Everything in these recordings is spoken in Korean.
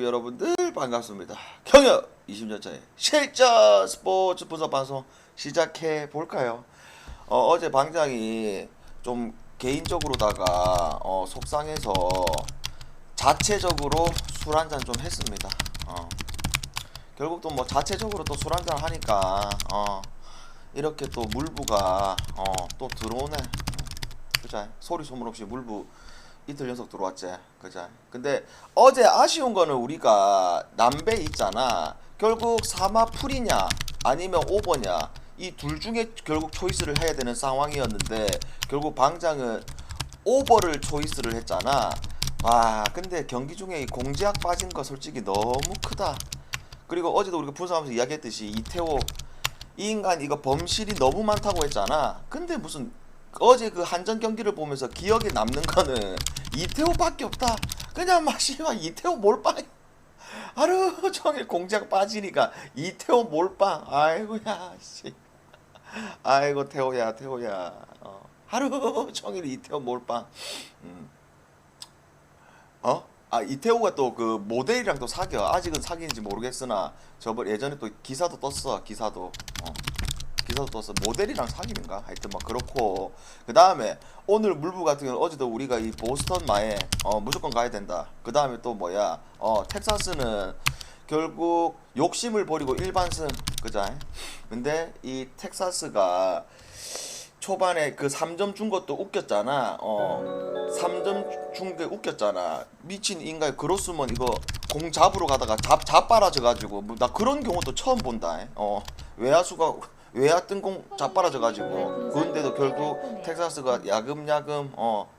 TV 여러분들 반갑습니다. 경협 20년차의 실전 스포츠 분석 방송 시작해 볼까요? 어제 방장이 좀 개인적으로다가 속상해서 자체적으로 술 한잔 좀 했습니다. 결국 또 뭐 자체적으로 또 술 한잔 하니까 이렇게 또 물부가 또 들어오네. 그자 소리 소문 없이 물부 이틀 연속 들어왔지. 그자. 근데 어제 아쉬운 거는 우리가 남배 있잖아. 결국 사마 풀이냐 아니면 오버냐 이 둘 중에 결국 초이스를 해야 되는 상황이었는데 결국 방장은 오버를 초이스를 했잖아. 와 근데 경기 중에 이 공제약 빠진 거 솔직히 너무 크다. 그리고 어제도 우리가 분석하면서 이야기했듯이 이태호 이 인간 이거 범실이 너무 많다고 했잖아. 근데 무슨 어제 그 한전 경기를 보면서 기억에 남는 거는 이태호밖에 없다. 그냥 마시마 이태호 몰빵 하루 종일 공작 빠지니까 이태호 몰빵. 아이고야 씨. 아이고 태호야 하루 종일 이태호 몰빵. 이태호가 또 그 모델이랑 또 사겨. 아직은 사귀는지 모르겠으나 저번 예전에 또 기사도 떴어. 기사도 떴어. 모델이랑 사귀는가? 하여튼 막 그렇고. 그 다음에 오늘 물부 같은 경우는 어제도 우리가 이 보스턴 마에 무조건 가야 된다. 그 다음에 또 뭐야 텍사스는 결국 욕심을 버리고 일반승. 그자. 근데 이 텍사스가 초반에 그 3점 준 것도 웃겼잖아. 3점 준 게 웃겼잖아. 미친 인간 그로스면 이거 공 잡으러 가다가 자빨아져가지고 나 그런 경우도 처음 본다. 외야수가 외야 뜬공 자빨아져가지고 그런데도 결국 텍사스가 야금야금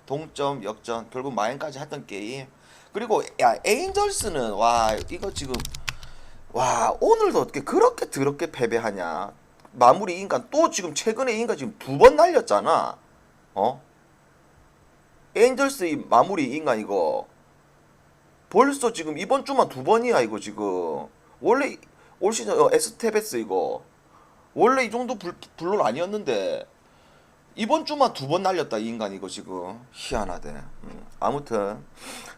동점 역전 결국 마인까지 했던 게임. 그리고 야 에인절스는 와 이거 지금 와 오늘도 어떻게 그렇게 더럽게 패배하냐. 마무리 인간 또 지금 최근에 인간 지금 2번 날렸잖아. 에인절스 이 마무리 인간 이거 벌써 지금 이번 주만 2번이야 이거 지금. 원래 올 시즌 에스테베스 이거 원래 이 정도 블론 아니었는데 이번 주만 2번 날렸다 이 인간 이거 지금 희한하대. 아무튼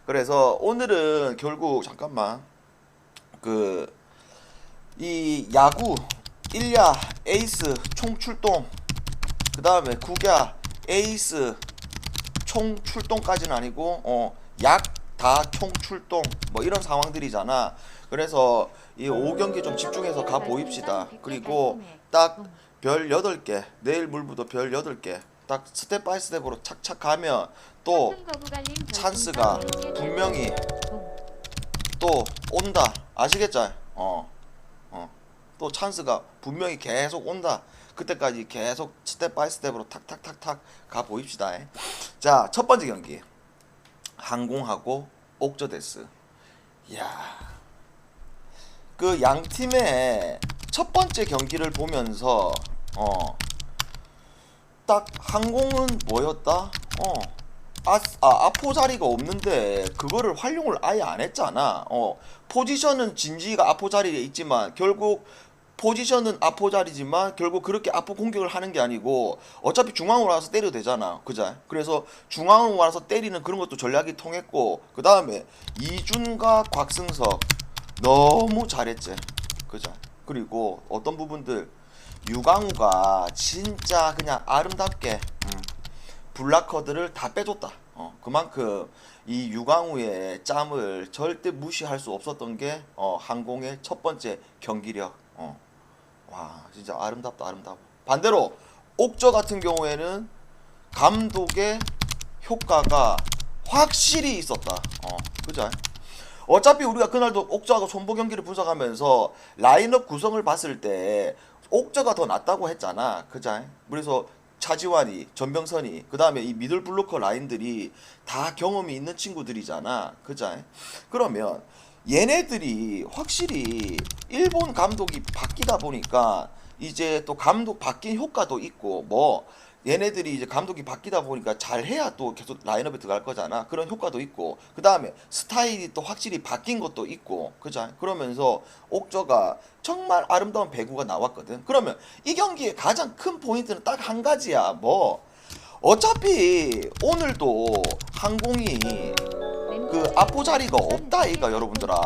그래서 오늘은 결국 잠깐만 그 이 야구 1야 에이스 총 출동 그 다음에 9야 에이스 총 출동까지는 아니고 약 다 총 출동 뭐 이런 상황들이잖아. 그래서 이 5경기 좀 집중해서 가 보입시다. 그리고 딱 별 8개 내일 물부도 별 8개 딱 스텝 바이 스텝으로 착착 가면 또 찬스가 분명히 또 온다. 아시겠죠? 또 찬스가 분명히 계속 온다. 그때까지 계속 스텝 바이 스텝으로 탁탁탁탁 가 보입시다. 자, 첫 번째 경기 항공하고 옥저데스. 이야, 그 양 팀의 첫 번째 경기를 보면서 딱 항공은 뭐였다? 아포 자리가 없는데 그거를 활용을 아예 안 했잖아. 포지션은 진지가 아포 자리에 있지만 결국 포지션은 아포 자리지만 결국 그렇게 아포 공격을 하는 게 아니고 어차피 중앙으로 와서 때려도 되잖아. 그자? 그래서 중앙으로 와서 때리는 그런 것도 전략이 통했고 그 다음에 이준과 곽승석 너무 잘했지. 그자? 그리고 어떤 부분들 유강우가 진짜 그냥 아름답게 블락커들을 다 빼줬다. 그만큼 이 유강우의 짬을 절대 무시할 수 없었던 게 항공의 첫 번째 경기력. 와 진짜 아름답다 아름다워. 반대로 옥저 같은 경우에는 감독의 효과가 확실히 있었다. 그죠? 어차피 우리가 그날도 옥저하고 손보 경기를 분석하면서 라인업 구성을 봤을 때 옥저가 더 낫다고 했잖아. 그죠? 그래서 차지환이, 전병선이, 그 다음에 이 미들 블로커 라인들이 다 경험이 있는 친구들이잖아. 그죠? 그러면 얘네들이 확실히 일본 감독이 바뀌다 보니까 이제 또 감독 바뀐 효과도 있고 뭐 얘네들이 이제 감독이 바뀌다 보니까 잘해야 또 계속 라인업에 들어갈 거잖아. 그런 효과도 있고 그 다음에 스타일이 또 확실히 바뀐 것도 있고 그죠? 그러면서 옥저가 정말 아름다운 배구가 나왔거든. 그러면 이 경기의 가장 큰 포인트는 딱 한 가지야. 뭐 어차피 오늘도 항공이 그 아포 자리가 없다 이가 여러분들아.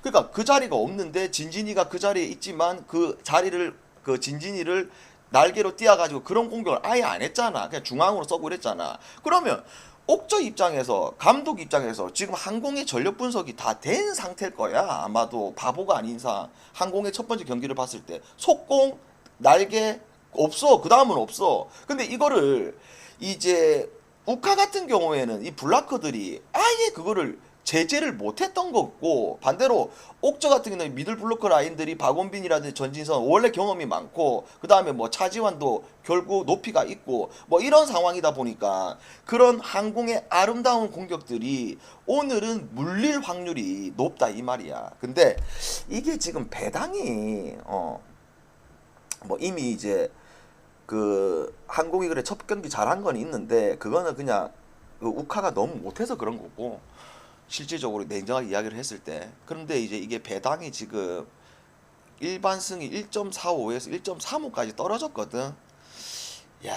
그러니까 그 자리가 없는데 진진이가 그 자리에 있지만 그 자리를 그 진진이를 날개로 띄어가지고 그런 공격을 아예 안 했잖아. 그냥 중앙으로 써고 그랬잖아. 그러면 옥저 입장에서 감독 입장에서 지금 항공의 전력 분석이 다 된 상태일 거야. 아마도 바보가 아닌 이상 항공의 첫 번째 경기를 봤을 때 속공 날개 없어. 그 다음은 없어. 근데 이거를 이제 우카 같은 경우에는 이 블라커들이 아예 그거를 제재를 못했던 거고, 반대로 옥저 같은 경우는 미들 블로커 라인들이 박원빈이라든지 전진선 원래 경험이 많고, 그 다음에 뭐 차지환도 결국 높이가 있고 뭐 이런 상황이다 보니까 그런 항공의 아름다운 공격들이 오늘은 물릴 확률이 높다 이 말이야. 근데 이게 지금 배당이 뭐 이미 이제 그 항공이 그래 첫 경기 잘한 건 있는데 그거는 그냥 그 우카가 너무 못해서 그런 거고, 실질적으로 냉정하게 이야기를 했을 때. 그런데 이제 이게 배당이 지금 일반 승이 1.45에서 1.35까지 떨어졌거든. 야.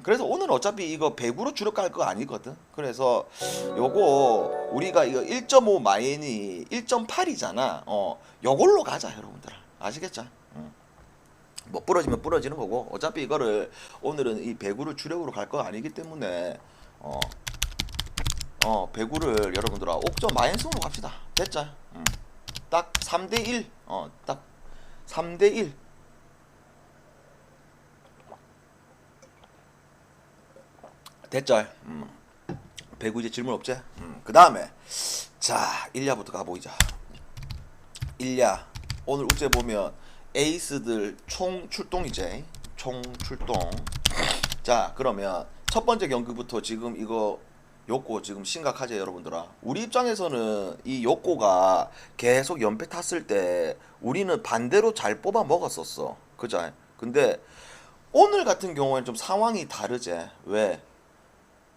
그래서 오늘 어차피 이거 100으로 주력할 거 아니거든. 그래서 요거 우리가 이거 1.5 마인이 1.8이잖아. 요걸로 가자 여러분들. 아시겠죠? 뭐 부러지면 부러지는 거고, 어차피 이거를 오늘은 이 배구를 주력으로 갈 거 아니기 때문에 배구를 여러분들아 옥점 마이너스로 갑시다. 됐죠? 딱 3대1. 딱 3대1. 됐죠? 배구 이제 질문 없지? 그 다음에 자 1야부터 가보이자. 1야 오늘 우째 보면 에이스들 총 출동이지. 총 출동. 자 그러면 첫 번째 경기부터 지금 이거 요코 지금 심각하지 여러분들아. 우리 입장에서는 이 요코가 계속 연패 탔을 때 우리는 반대로 잘 뽑아 먹었었어. 그죠? 근데 오늘 같은 경우에는 좀 상황이 다르지. 왜?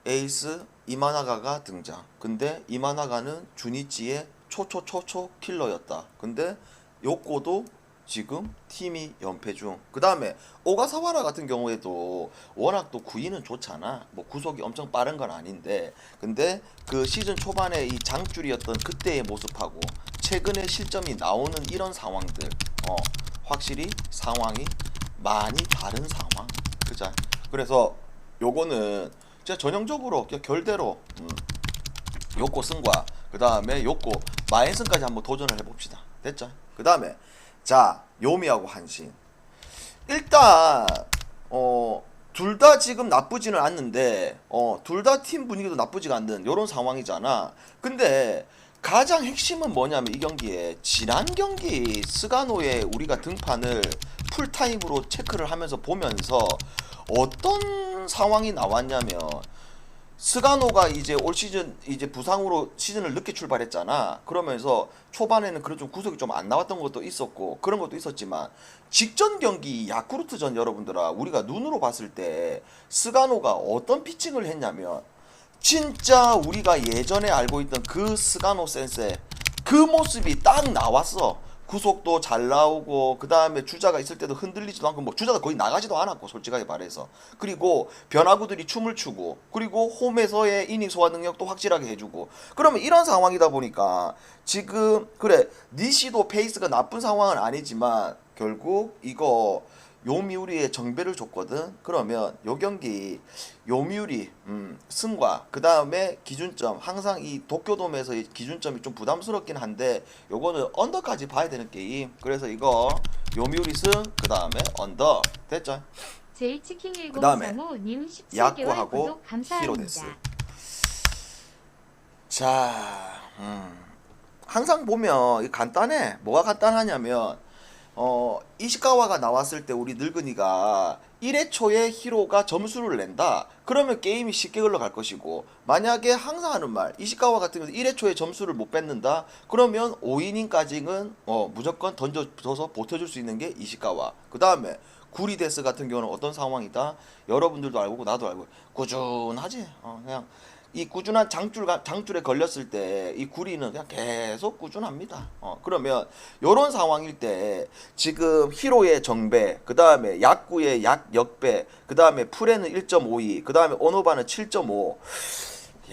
에이스 이마나가가 등장. 근데 이마나가는 주니치의 초초초초 킬러였다. 근데 요코도 지금 팀이 연패 중. 그 다음에 오가사와라 같은 경우에도 워낙 또 구위는 좋잖아. 뭐 구속이 엄청 빠른 건 아닌데, 근데 그 시즌 초반에 이 장줄이었던 그때의 모습하고 최근에 실점이 나오는 이런 상황들, 확실히 상황이 많이 다른 상황. 그죠? 그래서 요거는 진짜 전형적으로 그냥 결대로 요코 승과 그 다음에 요코 마엔승까지 한번 도전을 해봅시다. 됐죠? 그 다음에 자 요미하고 한신. 일단 둘 다 지금 나쁘지는 않는데 둘 다 팀 분위기도 나쁘지가 않는 요런 상황이잖아. 근데 가장 핵심은 뭐냐면 이 경기에 지난 경기 스가노의 우리가 등판을 풀타임으로 체크를 하면서 보면서 어떤 상황이 나왔냐면, 스가노가 이제 올 시즌 이제 부상으로 시즌을 늦게 출발했잖아. 그러면서 초반에는 그런 좀 구속이 좀 안 나왔던 것도 있었고 그런 것도 있었지만, 직전 경기 야쿠르트전 여러분들아 우리가 눈으로 봤을 때 스가노가 어떤 피칭을 했냐면 진짜 우리가 예전에 알고 있던 그 스가노 센세 그 모습이 딱 나왔어. 구속도 잘 나오고 그 다음에 주자가 있을 때도 흔들리지도 않고 뭐 주자가 거의 나가지도 않았고 솔직하게 말해서, 그리고 변화구들이 춤을 추고, 그리고 홈에서의 이닝 소화 능력도 확실하게 해주고. 그러면 이런 상황이다 보니까 지금 그래 니시도 페이스가 나쁜 상황은 아니지만 결국 이거 요미우리의 정배를 줬거든. 그러면 요 경기 요미우리 승과 그 다음에 기준점, 항상 이 도쿄돔에서 이 기준점이 좀 부담스럽긴 한데 요거는 언더까지 봐야 되는 게임. 그래서 이거 요미우리 승 그 다음에 언더. 됐죠? 그 다음에 야쿠하고 히로데스. 자 항상 보면 간단해. 뭐가 간단하냐면 이시카와가 나왔을 때 우리 늙은이가 1회 초에 히로가 점수를 낸다. 그러면 게임이 쉽게 흘러갈 것이고, 만약에 항상 하는 말, 이시카와 같은 경우 1회 초에 점수를 못 뺏는다. 그러면 5이닝까지는 무조건 던져줘서 버텨줄 수 있는 게 이시카와. 그 다음에 구리데스 같은 경우는 어떤 상황이다. 여러분들도 알고 나도 알고 꾸준하지. 그냥 이 꾸준한 장줄에 걸렸을 때 이 구리는 그냥 계속 꾸준합니다. 그러면 요런 상황일 때 지금 히로의 정배, 그 다음에 약구의 역배, 그 다음에 풀에는 1.52, 그 다음에 오노바는 7.5.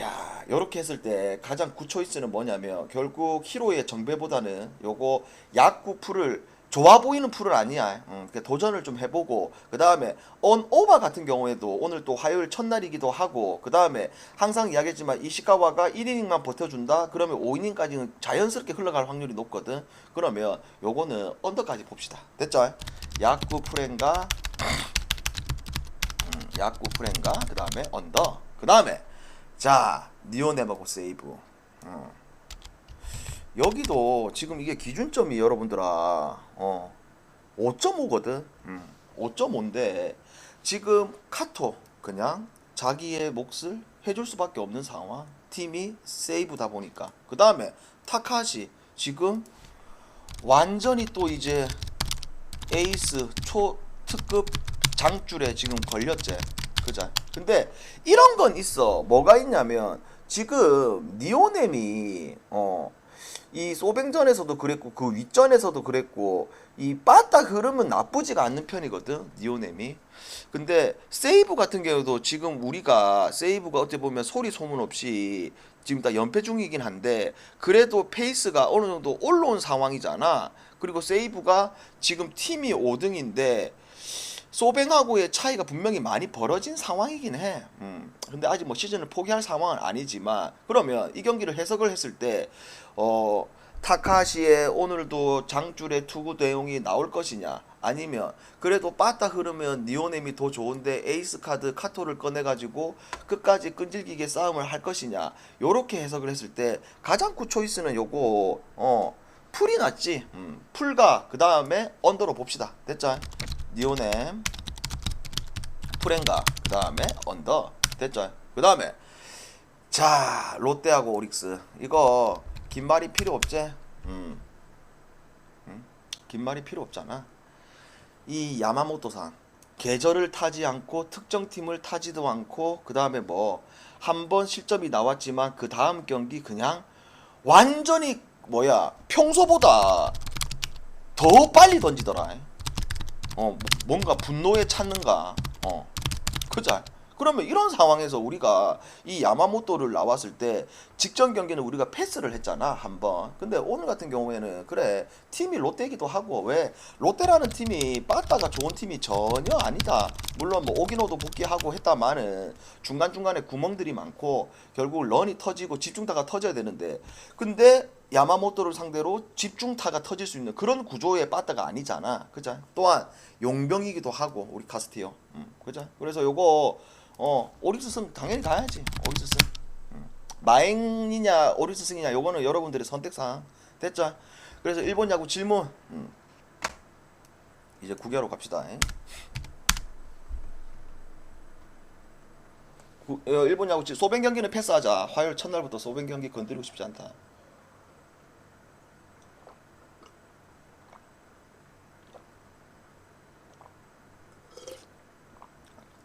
야, 요렇게 했을 때 가장 굿초이스는 뭐냐면 결국 히로의 정배보다는 요거 약구 풀을 좋아 보이는 풀은 아니야. 도전을 좀 해보고 그 다음에 언오바 같은 경우에도 오늘 또 화요일 첫날이기도 하고 그 다음에 항상 이야기했지만 이시카와가 1이닝만 버텨준다 그러면 5이닝까지는 자연스럽게 흘러갈 확률이 높거든. 그러면 요거는 언더까지 봅시다. 됐죠? 야구 프렌가 그 다음에 언더 그 다음에 자 니오네마고 세이브. 여기도 지금 이게 기준점이 여러분들아 5.5거든. 5.5인데 지금 카토 그냥 자기의 몫을 해줄 수밖에 없는 상황. 팀이 세이브다 보니까. 그 다음에 타카시 지금 완전히 또 이제 에이스 초특급 장줄에 지금 걸렸지. 그자. 근데 이런 건 있어. 뭐가 있냐면 지금 니오넴이 이 소뱅전에서도 그랬고 그 윗전에서도 그랬고 이 빠따 흐름은 나쁘지가 않는 편이거든 니오넴이. 근데 세이브 같은 경우도 지금 우리가 세이브가 어떻게 보면 소리 소문 없이 지금 다 연패 중이긴 한데 그래도 페이스가 어느 정도 올라온 상황이잖아. 그리고 세이브가 지금 팀이 5등인데 소뱅하고의 차이가 분명히 많이 벌어진 상황이긴 해. 근데 아직 뭐 시즌을 포기할 상황은 아니지만 그러면 이 경기를 해석을 했을 때 타카시의 오늘도 장줄의 투구 내용이 나올 것이냐 아니면 그래도 빠따 흐르면 니오넴이 더 좋은데 에이스 카드 카토를 꺼내가지고 끝까지 끈질기게 싸움을 할 것이냐 요렇게 해석을 했을 때 가장 굿 초이스는 요거 풀이 낫지. 풀과 그 다음에 언더로 봅시다. 됐죠? 니오넴 프렌가 그 다음에 언더 됐죠? 그 다음에 자 롯데하고 오릭스 이거 긴 말이 필요 없지? 긴 말이 필요 없잖아. 이 야마모토산 계절을 타지 않고 특정 팀을 타지도 않고 그 다음에 뭐 한 번 실점이 나왔지만 그 다음 경기 그냥 완전히 뭐야 평소보다 더 빨리 던지더라. 뭔가 분노에 찼는가. 그자. 그러면 이런 상황에서 우리가 이 야마모토를 나왔을 때 직전 경기는 우리가 패스를 했잖아 한번. 근데 오늘 같은 경우에는 그래 팀이 롯데이기도 하고 왜 롯데라는 팀이 빠따가 좋은 팀이 전혀 아니다. 물론 뭐 오기노도 복귀하고 했다마는 중간중간에 구멍들이 많고 결국 런이 터지고 집중타가 터져야 되는데 근데 야마모토를 상대로 집중타가 터질 수 있는 그런 구조의 빠따가 아니잖아. 그자. 또한 용병이기도 하고 우리 카스티어. 그자. 그래서 요거 오릭스 승 당연히 가야지. 오릭스 승. 마행이냐 오릭스 승이냐 요거는 여러분들의 선택사항. 됐죠? 그래서 일본 야구 질문. 이제 구개로 갑시다. 일본 야구 소뱅 경기는 패스하자. 화요일 첫날부터 소뱅 경기 건드리고 싶지 않다.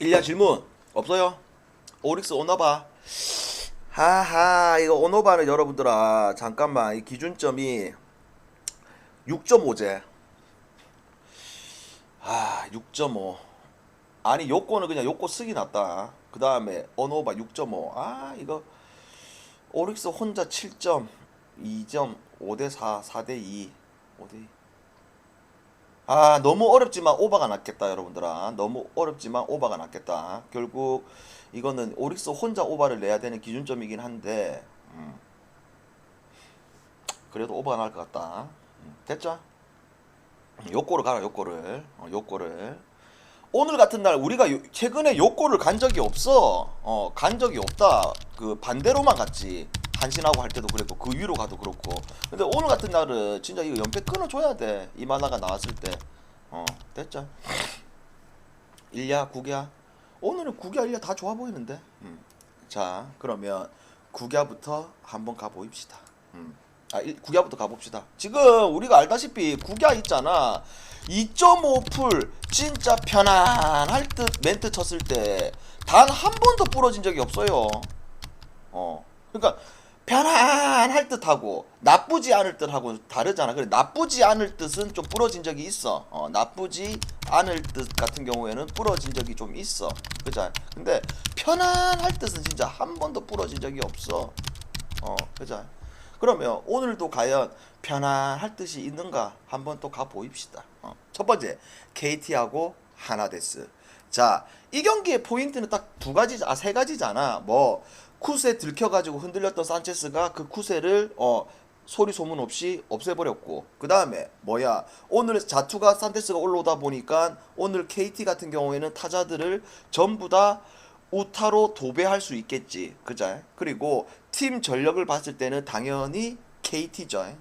일야 질문 없어요? 오릭스 오너바. 하하 이거 오너바는 여러분들아 잠깐만 이 기준점이 6.5제. 6.5. 아니 요거는 그냥 요거 쓰기 낫다. 그 다음에 오너바 6.5. 이거 오릭스 혼자 7점 2점 5대4 4대2 5대2. 너무 어렵지만 오바가 낫겠다 여러분들아. 너무 어렵지만 오바가 낫겠다. 결국 이거는 오릭스 혼자 오바를 내야 되는 기준점이긴 한데 그래도 오바가 나을 것 같다. 됐죠? 요거를 가라 요거를. 요거를 오늘 같은 날 우리가 최근에 요거를 간 적이 없어. 간 적이 없다. 그 반대로만 갔지. 한신하고 할 때도 그랬고 그 위로 가도 그렇고. 근데 오늘 같은 날은 진짜 이거 연패 끊어줘야 돼. 이 만화가 나왔을 때. 됐죠? 1야 9야 오늘은 9야 1야 다 좋아 보이는데. 자 그러면 9야부터 한번 가보입시다. 9야부터 가봅시다. 지금 우리가 알다시피 9야 있잖아. 2.5풀 진짜 편안할 듯 멘트 쳤을 때 단 한 번도 부러진 적이 없어요. 그러니까 편안할 듯하고 나쁘지 않을 듯하고 다르잖아. 그래 나쁘지 않을 듯은 좀 부러진 적이 있어. 나쁘지 않을 듯 같은 경우에는 부러진 적이 좀 있어. 그죠? 근데 편안할 듯은 진짜 한 번도 부러진 적이 없어. 그죠? 그러면 오늘도 과연 편안할 듯이 있는가 한번 또 가보입시다. 첫 번째 KT하고 하나데스. 자, 이 경기의 포인트는 딱 세 가지잖아. 뭐 쿠세 들켜가지고 흔들렸던 산체스가 그 쿠세를 소리 소문 없이 없애버렸고, 그 다음에 뭐야, 오늘 자투가 산체스가 올라오다 보니까 오늘 KT 같은 경우에는 타자들을 전부 다 우타로 도배할 수 있겠지. 그죠? 그리고 팀 전력을 봤을 때는 당연히 KT죠.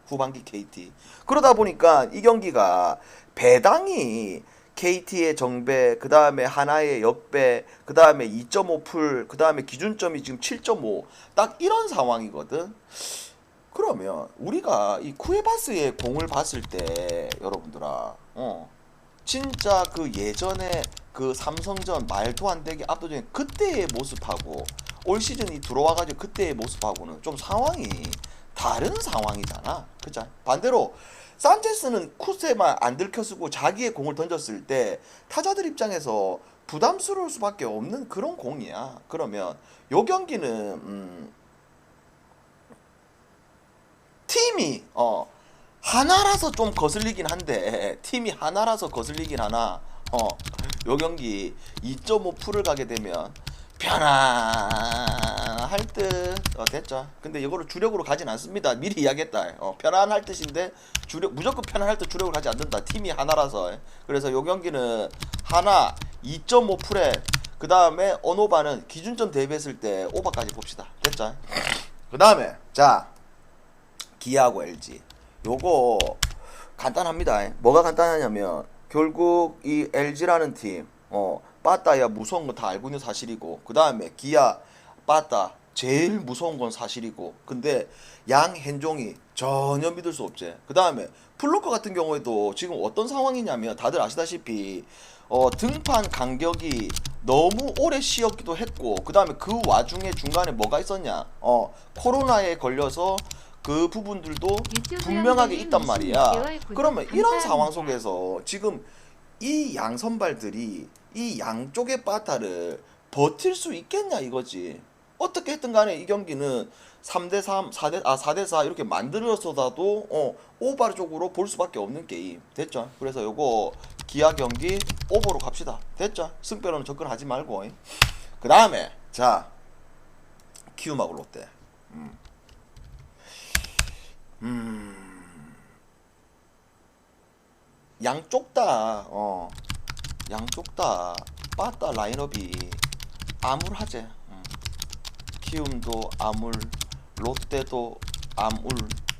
후반기 KT. 그러다 보니까 이 경기가 배당이 KT의 정배, 그 다음에 하나의 역배, 그 다음에 2.5풀, 그 다음에 기준점이 지금 7.5. 딱 이런 상황이거든. 그러면 우리가 이 쿠에바스의 공을 봤을 때 여러분들아, 진짜 그 예전에 그 삼성전 말도 안 되게 압도적인 그때의 모습하고 올 시즌이 들어와가지고 그때의 모습하고는 좀 상황이 다른 상황이잖아. 그죠? 반대로 산체스는 쿠세만 안 들켜쓰고 자기의 공을 던졌을 때 타자들 입장에서 부담스러울 수밖에 없는 그런 공이야. 그러면 요 경기는 팀이 하나라서 좀 거슬리긴 한데, 팀이 하나라서 거슬리긴 하나, 요 경기 2.5%를 가게 되면 편안할 듯. 됐죠. 근데 이거를 주력으로 가진 않습니다. 미리 이야기했다. 편안할 듯인데 무조건 편안할 듯 주력으로 가지 않는다. 팀이 하나라서. 그래서 요 경기는 하나 2.5%에 그 다음에 언오바는 기준점 대비했을 때 오바까지 봅시다. 됐죠. 그 다음에 자, 기아하고 LG. 요거 간단합니다. 뭐가 간단하냐면 결국 이 LG라는 팀 빠따야 무서운 건 다 알고 있는 사실이고, 그 다음에 기아 빠따 제일 무서운 건 사실이고, 근데 양현종이 전혀 믿을 수 없지. 그 다음에 플로커 같은 경우에도 지금 어떤 상황이냐면 다들 아시다시피 등판 간격이 너무 오래 쉬었기도 했고, 그 다음에 그 와중에 중간에 뭐가 있었냐, 코로나에 걸려서 그 부분들도 분명하게 있단 말이야. 그러면 이런 상황 속에서 지금 이 양 선발들이 이 양쪽의 빠타를 버틸 수 있겠냐 이거지. 어떻게 했든 간에 이 경기는 3대3, 4대4 이렇게 만들어서라도 오버 쪽으로 볼 수밖에 없는 게임. 됐죠? 그래서 요거 기아 경기 오버로 갑시다. 됐죠? 승패로는 접근하지 말고. 그 다음에 자, 키움하고 롯데. 양쪽 다 양쪽 다 빠따 라인업이 암울하지. 키움도 암울, 롯데도 암울.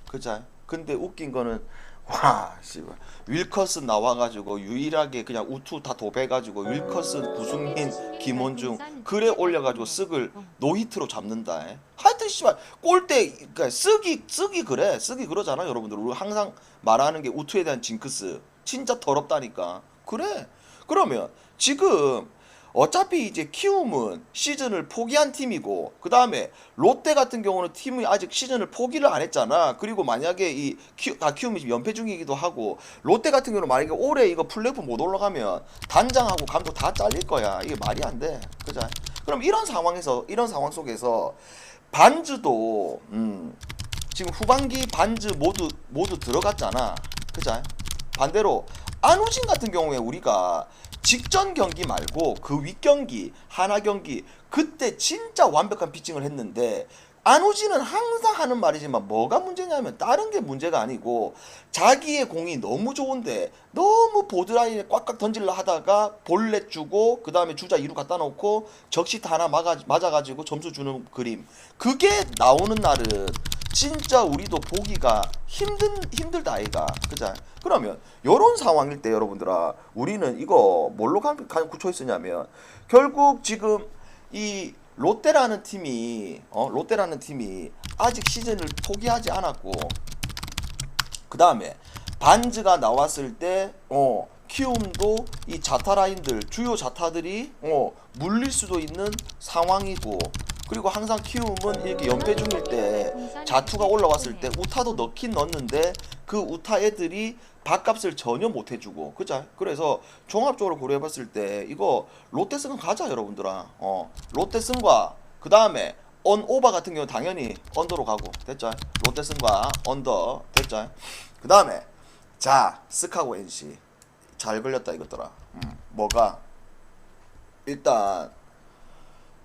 그자. 근데 웃긴 거는 와 씨발 윌커슨 나와가지고 유일하게 그냥 우투 다 도배가지고 윌커슨, 구승민, 김원중 그래 올려가지고 쓱을 노히트로 잡는다. 하여튼 씨발 골대 그러니까 쓰기 그래. 쓰기 그러잖아 여러분들. 우리 항상 말하는 게 우투에 대한 징크스. 진짜 더럽다니까. 그래. 그러면 지금 어차피 이제 키움은 시즌을 포기한 팀이고, 그 다음에 롯데 같은 경우는 팀이 아직 시즌을 포기를 안 했잖아. 그리고 만약에 키움이 지금 연패 중이기도 하고, 롯데 같은 경우는 만약에 올해 이거 플레이오프 못 올라가면 단장하고 감독 다 잘릴 거야. 이게 말이 안 돼. 그죠? 그럼 이런 상황 속에서 반즈도 지금 후반기 반즈 모두 들어갔잖아. 그죠? 반대로 안우진 같은 경우에 우리가 직전 경기 말고 그 윗경기 하나 경기 그때 진짜 완벽한 피칭을 했는데, 안우진은 항상 하는 말이지만 뭐가 문제냐면 다른 게 문제가 아니고 자기의 공이 너무 좋은데 너무 보드라인에 꽉꽉 던질라 하다가 볼넷 주고 그 다음에 주자 2루 갖다 놓고 적시타 하나 맞아가지고 점수 주는 그림, 그게 나오는 날은 진짜 우리도 보기가 힘들다 아이가. 그자. 그러면 요런 상황일 때 여러분들아, 우리는 이거 뭘로 구초에 쓰냐면 결국 지금 이 롯데라는 팀이 아직 시즌을 포기하지 않았고, 그 다음에 반즈가 나왔을 때 키움도 이 자타 라인들 주요 자타들이 물릴 수도 있는 상황이고, 그리고 항상 키움은 이렇게 연패 중일 때 자투가 올라왔을 때 우타도 넣긴 넣는데 그 우타 애들이 밥값을 전혀 못 해주고 그죠? 그래서 종합적으로 고려해봤을 때 이거 롯데승은 가자 여러분들아. 롯데승과 그 다음에 언오바 같은 경우 당연히 언더로 가고 됐죠? 롯데승과 언더 됐죠? 그 다음에 자 스카고 NC 잘 걸렸다 이것더라. 뭐가 일단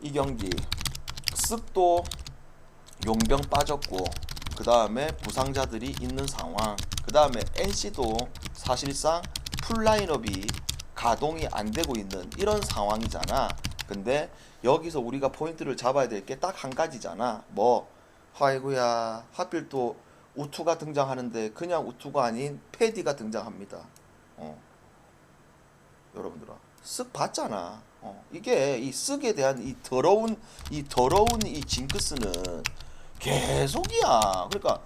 이 경기 쓱도 용병 빠졌고 그 다음에 부상자들이 있는 상황 그 다음에 NC도 사실상 풀라인업이 가동이 안 되고 있는 이런 상황이잖아. 근데 여기서 우리가 포인트를 잡아야 될 게 딱 한 가지잖아. 뭐 아이고야 하필 또 우투가 등장하는데 그냥 우투가 아닌 패디가 등장합니다. 여러분들아 쓱 봤잖아. 이게 이 쓱에 대한 이 더러운 이 징크스는 계속이야. 그러니까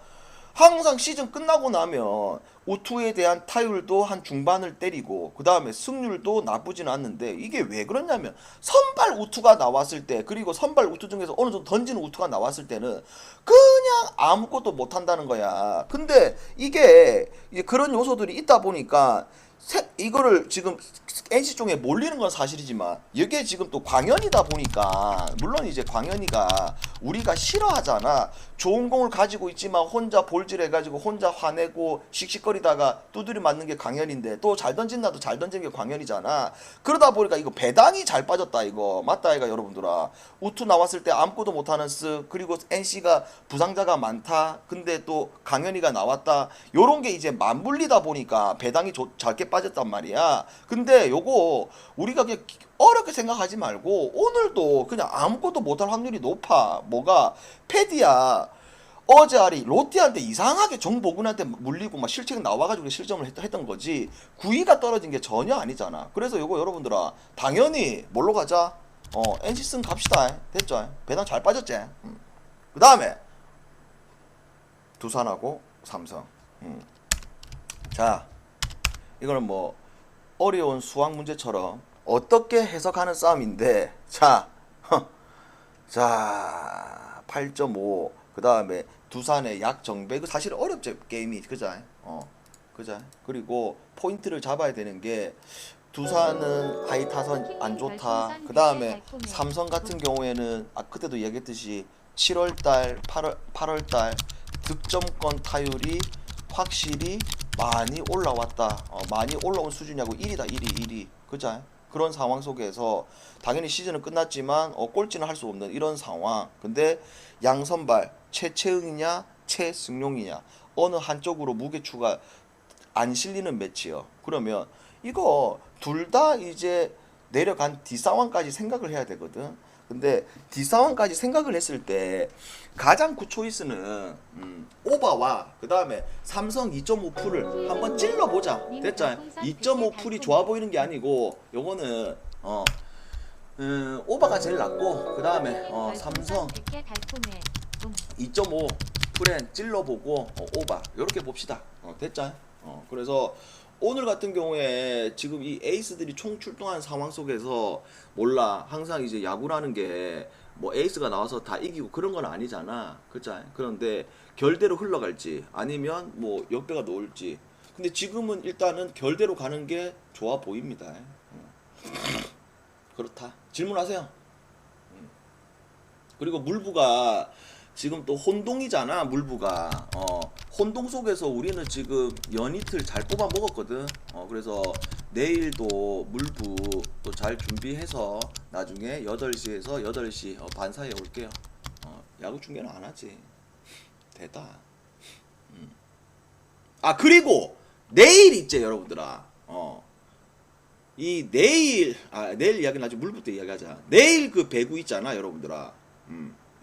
항상 시즌 끝나고 나면 우투에 대한 타율도 한 중반을 때리고 그 다음에 승률도 나쁘진 않는데 이게 왜 그러냐면 선발 우투가 나왔을 때 그리고 선발 우투 중에서 어느 정도 던지는 우투가 나왔을 때는 그냥 아무것도 못한다는 거야. 근데 이게 그런 요소들이 있다 보니까 이거를 지금 NC 쪽에 몰리는 건 사실이지만 이게 지금 또 광현이다 보니까 물론 이제 광현이가 우리가 싫어하잖아. 좋은 공을 가지고 있지만 혼자 볼질해가지고 혼자 화내고 씩씩거리다가 두드려 맞는 게 광현인데 또 잘 던진다도 잘 던지는 게 광현이잖아. 그러다 보니까 이거 배당이 잘 빠졌다 이거 맞다 이가 여러분들아. 우투 나왔을 때 아무것도 못하는 쓱 그리고 NC가 부상자가 많다. 근데 또 광현이가 나왔다. 요런 게 이제 맞물리다 보니까 배당이 작게 빠졌단 말이야. 근데 요거 우리가 그냥 어렵게 생각하지 말고 오늘도 그냥 아무것도 못할 확률이 높아. 뭐가 패디야 어제 아리 롯데한테 이상하게 정보군한테 물리고 막 실책 나와가지고 실점을 했던 거지 구위가 떨어진 게 전혀 아니잖아. 그래서 요거 여러분들아 당연히 뭘로 가자. NC승 갑시다. 됐죠? 배당 잘 빠졌지? 그 다음에 두산하고 삼성. 자 이거는 뭐 어려운 수학 문제처럼 어떻게 해석하는 싸움인데 자 8.5 그 다음에 두산의 약정배 그 사실 어렵죠 게임이 그자 그자 그리고 포인트를 잡아야 되는 게 두산은 하이 타선 안 좋다. 그 다음에 삼성 같은 경우에는 그때도 얘기했듯이 7월달 8월달 득점권 타율이 확실히 많이 올라왔다. 많이 올라온 수준이하고 1위다 1위 그자 그런 상황 속에서 당연히 시즌은 끝났지만 꼴찌는 할 수 없는 이런 상황. 근데 양선발 최채응이냐 최승용이냐 어느 한쪽으로 무게추가 안 실리는 매치요. 그러면 이거 둘 다 이제 내려간 뒷상황까지 생각을 해야 되거든. 근데 뒷상황까지 생각을 했을 때 가장 굿초이스는 오바와 그 다음에 삼성 2.5풀을 한번 찔러보자. 됐잖아. 2.5풀이 좋아 보이는 게 아니고 요거는 오바가 제일 낫고 그 다음에 삼성 2.5 풀엔 찔러보고 오바 요렇게 봅시다. 됐죠? 그래서 오늘 같은 경우에 지금 이 에이스들이 총 출동한 상황 속에서 몰라 항상 이제 야구라는 게 뭐 에이스가 나와서 다 이기고 그런 건 아니잖아. 그죠? 그런데 결대로 흘러갈지 아니면 뭐 역배가 놓을지. 근데 지금은 일단은 결대로 가는 게 좋아 보입니다. 그렇다. 질문하세요. 그리고 물부가 지금 또 혼동이잖아. 물부가 혼동 속에서 우리는 지금 연이틀 잘 뽑아 먹었거든. 그래서 내일도 물부 또 잘 준비해서 나중에 8시에서 8시 반 사이에 올게요. 야구 중계는 안 하지. 대다. 그리고 내일 있지 여러분들아. 이 내일 내일 이야기는 나중에 물부 때 이야기하자. 내일 그 배구 있잖아 여러분들아.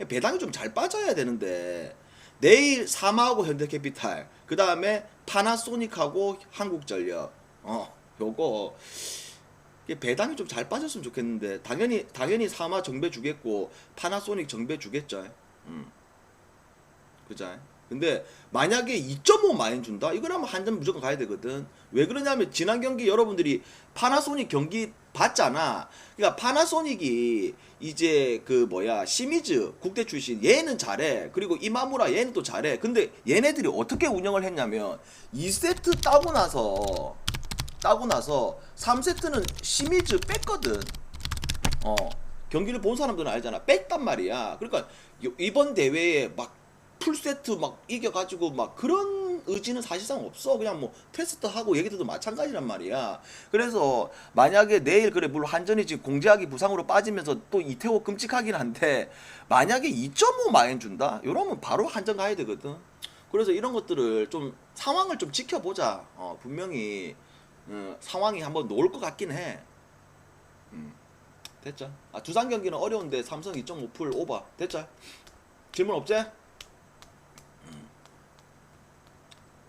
배당이 좀 잘 빠져야 되는데 내일 사마하고 현대캐피탈 그 다음에 파나소닉하고 한국전력 요거 배당이 좀 잘 빠졌으면 좋겠는데 당연히 사마 정배 주겠고 파나소닉 정배 주겠죠. 그죠? 근데 만약에 2.5 많이 준다? 이거라면 한 점 무조건 가야 되거든. 왜 그러냐면 지난 경기 여러분들이 파나소닉 경기 봤잖아. 그러니까 파나소닉이 이제 그 뭐야 시미즈 국대 출신 얘는 잘해. 그리고 이마무라 얘는 또 잘해. 근데 얘네들이 어떻게 운영을 했냐면 2세트 따고 나서 3세트는 시미즈 뺐거든. 어 경기를 본 사람들은 알잖아. 뺐단 말이야. 그러니까 이번 대회에 막 풀세트 막 이겨가지고 막 그런 의지는 사실상 없어. 그냥 뭐 테스트하고 얘기들도 마찬가지란 말이야. 그래서 만약에 내일 그래 물론 한전이 지금 공제하기 부상으로 빠지면서 또 이태호 끔찍하긴 한데 만약에 2.5 마인 준다? 이러면 바로 한전 가야 되거든. 그래서 이런 것들을 좀 상황을 좀 지켜보자. 분명히 상황이 한번 놓을 것 같긴 해. 됐죠? 두산 경기는 어려운데 삼성 2.5풀 오버. 됐죠? 질문 없지?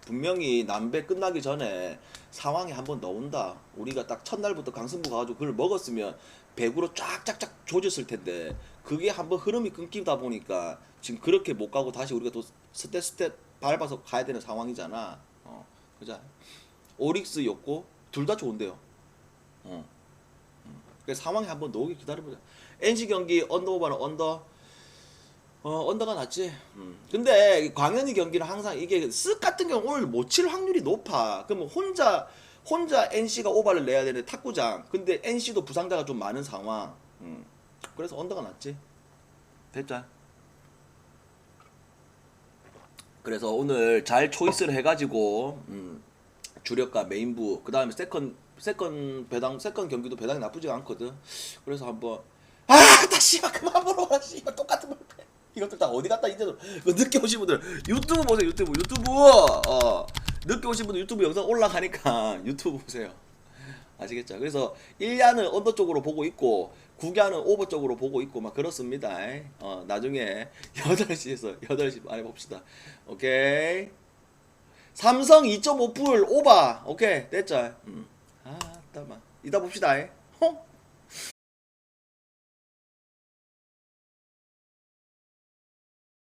분명히 남배 끝나기 전에 상황이 한번 나온다. 우리가 딱 첫날부터 강승부 가가지고 그걸 먹었으면 배구로 쫙쫙쫙 조졌을 텐데 그게 한번 흐름이 끊기다 보니까 지금 그렇게 못 가고 다시 우리가 또 스텝 밟아서 가야 되는 상황이잖아. 그죠? 오릭스였고 둘 다 좋은데요. 어. 그래서 상황이 한번 나오길 기다려보자. NC 경기 언더오버는 언더가 낫지. 근데 광현이 경기는 항상 이게 쓱 같은 경우 오늘 못 칠 확률이 높아. 그러면 혼자 NC가 오버를 내야 되는데 탁구장. 근데 NC도 부상자가 좀 많은 상황. 그래서 언더가 낫지. 됐자. 그래서 오늘 잘 초이스를 해가지고 주력과 메인부 그 다음에 세컨 경기도 배당이 나쁘지가 않거든. 그래서 한번 다시 그만 물어봐. 씨발 똑같은 걸 패. 이것들 다 어디 갔다 이제 늦게 오신 분들 유튜브 보세요. 유튜브 늦게 오신 분들 유튜브 영상 올라가니까 유튜브 보세요. 아시겠죠? 그래서 1야는 언더 쪽으로 보고 있고 9야는 오버 쪽으로 보고 있고 막 그렇습니다. 나중에 8시 안에 봅시다. 오케이. 삼성 2.5풀 오버. 오케이 됐죠? 따마 이따 봅시다.